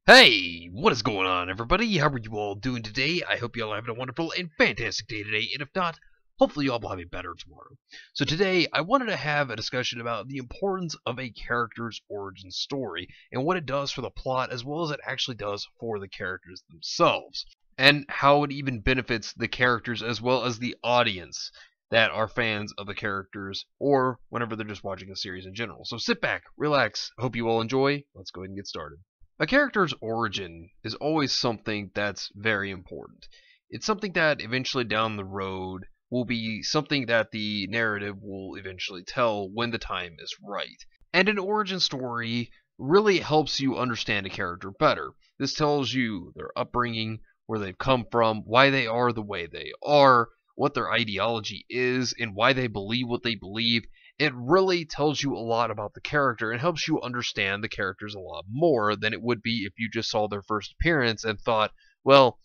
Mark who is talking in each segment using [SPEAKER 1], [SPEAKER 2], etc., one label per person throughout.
[SPEAKER 1] Hey, what is going on, everybody? How are you all doing today? I hope you all having a wonderful and fantastic day today, and if not, hopefully you all will have a better tomorrow. So today, I wanted to have a discussion about the importance of a character's origin story, and what it does for the plot, as well as it actually does for the characters themselves, and how it even benefits the characters as well as the audience that are fans of the characters, or whenever they're just watching a series in general. So sit back, relax, hope you all enjoy. Let's go ahead and get started. A character's origin is always something that's very important. It's something that eventually down the road will be something that the narrative will eventually tell when the time is right. And an origin story really helps you understand a character better. This tells you their upbringing, where they've come from, why they are the way they are, what their ideology is, and why they believe what they believe. It really tells you a lot about the character and helps you understand the characters a lot more than it would be if you just saw their first appearance and thought, well,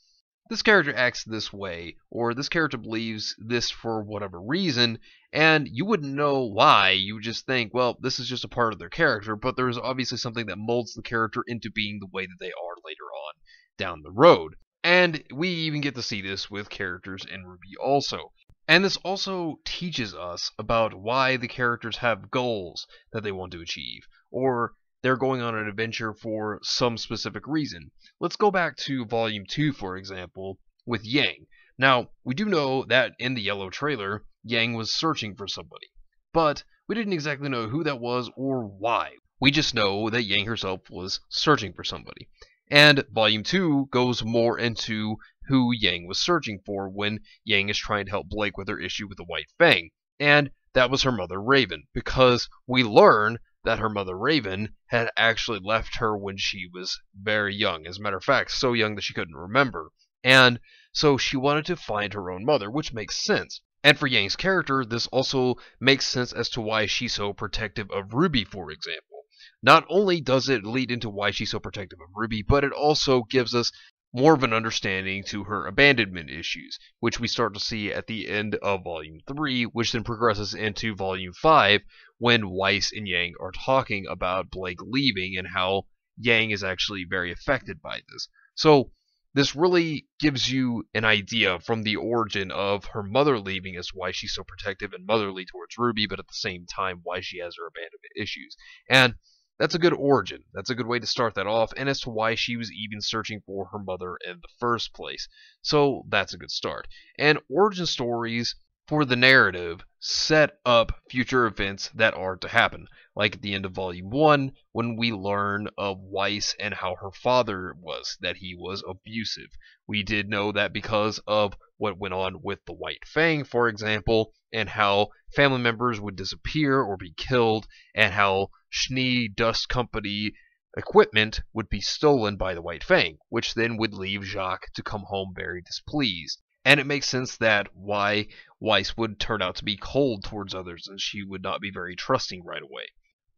[SPEAKER 1] this character acts this way, or this character believes this for whatever reason, and you wouldn't know why. You would just think, well, this is just a part of their character, but there's obviously something that molds the character into being the way that they are later on down the road. And we even get to see this with characters in RWBY also. And this also teaches us about why the characters have goals that they want to achieve, or they're going on an adventure for some specific reason. Let's go back to Volume 2, for example, with Yang. Now, we do know that in the yellow trailer, Yang was searching for somebody, but we didn't exactly know who that was or why. We just know that Yang herself was searching for somebody. And Volume 2 goes more into who Yang was searching for when Yang is trying to help Blake with her issue with the White Fang. And that was her mother Raven, because we learn that her mother Raven had actually left her when she was very young. As a matter of fact, so young that she couldn't remember. And so she wanted to find her own mother, which makes sense. And for Yang's character, this also makes sense as to why she's so protective of RWBY, for example. Not only does it lead into why she's so protective of RWBY, but it also gives us more of an understanding to her abandonment issues, which we start to see at the end of Volume 3, which then progresses into Volume 5, when Weiss and Yang are talking about Blake leaving and how Yang is actually very affected by this. So this really gives you an idea from the origin of her mother leaving as why she's so protective and motherly towards RWBY, but at the same time why she has her abandonment issues. And that's a good origin. That's a good way to start that off, and as to why she was even searching for her mother in the first place. So that's a good start. And origin stories for the narrative set up future events that are to happen. Like at the end of Volume 1, when we learn of Weiss and how her father was, that he was abusive. We did know that because of what went on with the White Fang, for example, and how family members would disappear or be killed, and how Schnee Dust Company equipment would be stolen by the White Fang, which then would leave Jacques to come home very displeased. And it makes sense that why Weiss would turn out to be cold towards others, and she would not be very trusting right away.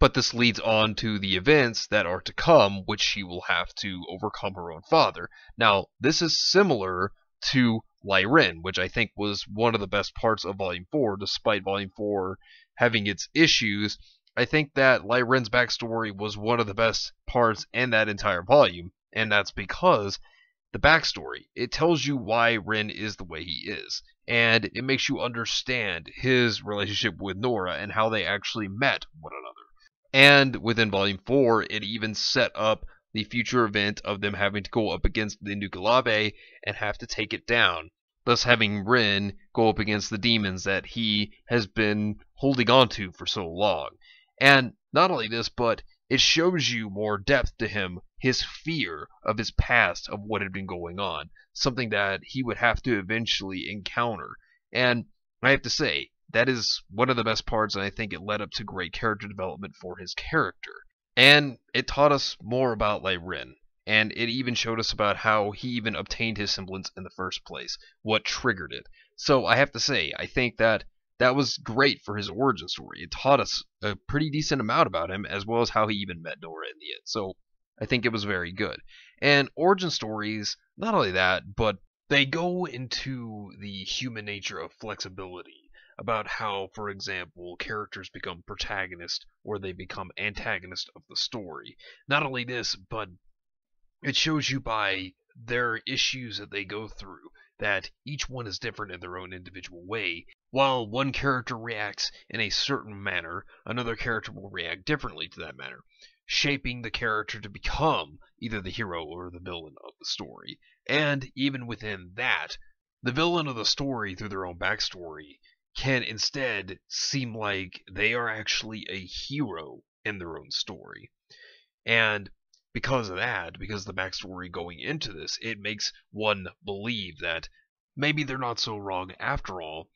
[SPEAKER 1] But this leads on to the events that are to come, which she will have to overcome her own father. Now, this is similar to Lai Ren, which I think was one of the best parts of Volume 4, despite Volume 4 having its issues. I think that Lai Ren's backstory was one of the best parts in that entire volume, and that's because the backstory, it tells you why Ren is the way he is, and it makes you understand his relationship with Nora and how they actually met one another. And within Volume 4, it even set up the future event of them having to go up against the Nucalabe and have to take it down, thus having Ren go up against the demons that he has been holding on to for so long. And not only this, but it shows you more depth to him, his fear of his past, of what had been going on, something that he would have to eventually encounter. And I have to say, that is one of the best parts, and I think it led up to great character development for his character. And it taught us more about Lai Ren, and it even showed us about how he even obtained his semblance in the first place, what triggered it. So I have to say, I think that was great for his origin story. It taught us a pretty decent amount about him, as well as how he even met Nora in the end. So I think it was very good. And origin stories, not only that, but they go into the human nature of flexibility, about how, for example, characters become protagonists or they become antagonists of the story. Not only this, but It shows you by their issues that they go through that each one is different in their own individual way. While one character reacts in a certain manner, another character will react differently to that manner, shaping the character to become either the hero or the villain of the story. And even within that, the villain of the story, through their own backstory, can instead seem like they are actually a hero in their own story. And because of that, because of the backstory going into this, it makes one believe that maybe they're not so wrong after all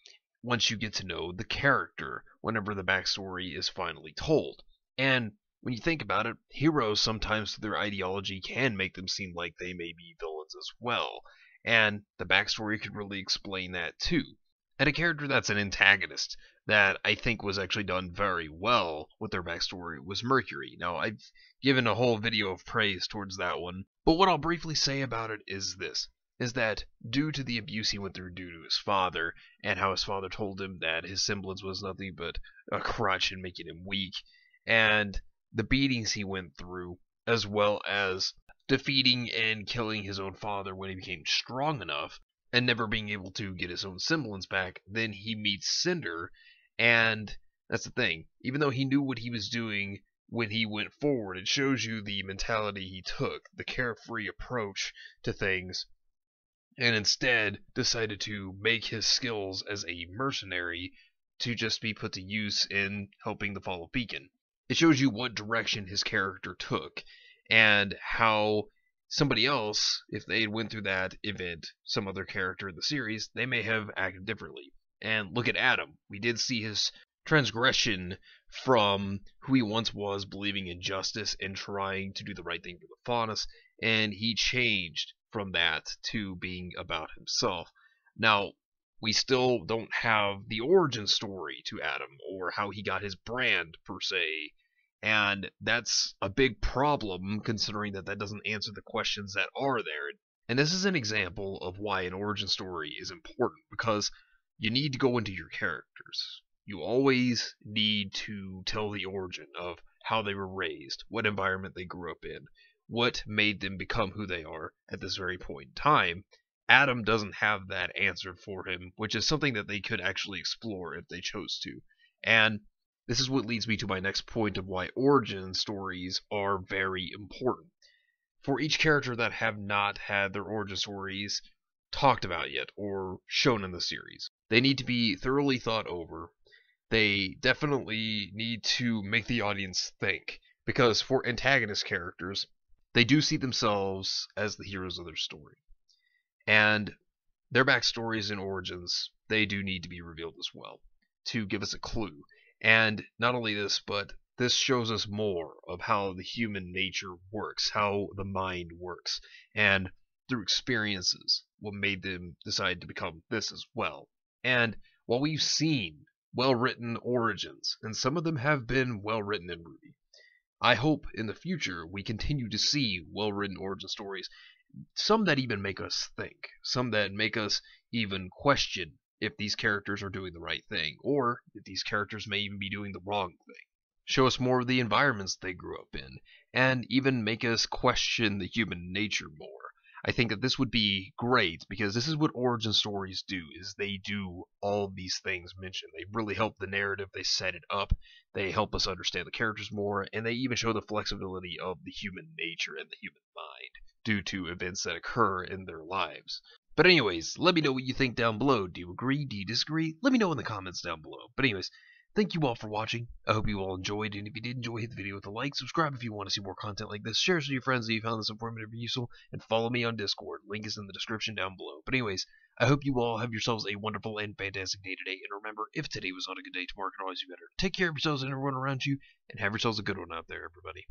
[SPEAKER 1] once you get to know the character whenever the backstory is finally told. And when you think about it, heroes sometimes through their ideology can make them seem like they may be villains as well. And the backstory could really explain that too. And a character that's an antagonist that I think was actually done very well with their backstory was Mercury. Now, I've given a whole video of praise towards that one, but what I'll briefly say about it is this, is that due to the abuse he went through due to his father, and how his father told him that his semblance was nothing but a crutch and making him weak, and the beatings he went through, as well as defeating and killing his own father when he became strong enough, and never being able to get his own semblance back, then he meets Cinder, and that's the thing. Even though he knew what he was doing when he went forward, it shows you the mentality he took, the carefree approach to things, and instead decided to make his skills as a mercenary to just be put to use in helping the fall of Beacon. It shows you what direction his character took, and how somebody else, if they had went through that event, some other character in the series, they may have acted differently. And look at Adam. We did see his transgression from who he once was, believing in justice and trying to do the right thing for the Faunus, and he changed from that to being about himself. Now, we still don't have the origin story to Adam, or how he got his brand, per se. And that's a big problem, considering that that doesn't answer the questions that are there. And this is an example of why an origin story is important, because you need to go into your characters. You always need to tell the origin of how they were raised, what environment they grew up in, what made them become who they are at this very point in time. Adam doesn't have that answered for him, which is something that they could actually explore if they chose to. And this is what leads me to my next point of why origin stories are very important. For each character that have not had their origin stories talked about yet or shown in the series, they need to be thoroughly thought over. They definitely need to make the audience think, because for antagonist characters, they do see themselves as the heroes of their story. And their backstories and origins, they do need to be revealed as well, to give us a clue. And not only this, but this shows us more of how the human nature works, how the mind works, and through experiences, what made them decide to become this as well. And while we've seen well-written origins, and some of them have been well-written in RWBY, I hope in the future we continue to see well-written origin stories, some that even make us think, some that make us even question if these characters are doing the right thing, or if these characters may even be doing the wrong thing. Show us more of the environments they grew up in, and even make us question the human nature more. I think that this would be great, because this is what origin stories do, is they do all these things mentioned. They really help the narrative, they set it up, they help us understand the characters more, and they even show the flexibility of the human nature and the human mind due to events that occur in their lives. But anyways, let me know what you think down below. Do you agree? Do you disagree? Let me know in the comments down below. But anyways, thank you all for watching. I hope you all enjoyed, and if you did enjoy, hit the video with a like, subscribe if you want to see more content like this, share it with your friends if you found this informative or useful, and follow me on Discord. Link is in the description down below. But anyways, I hope you all have yourselves a wonderful and fantastic day today, and remember, if today was not a good day, tomorrow can always be better. Take care of yourselves and everyone around you, and have yourselves a good one out there, everybody.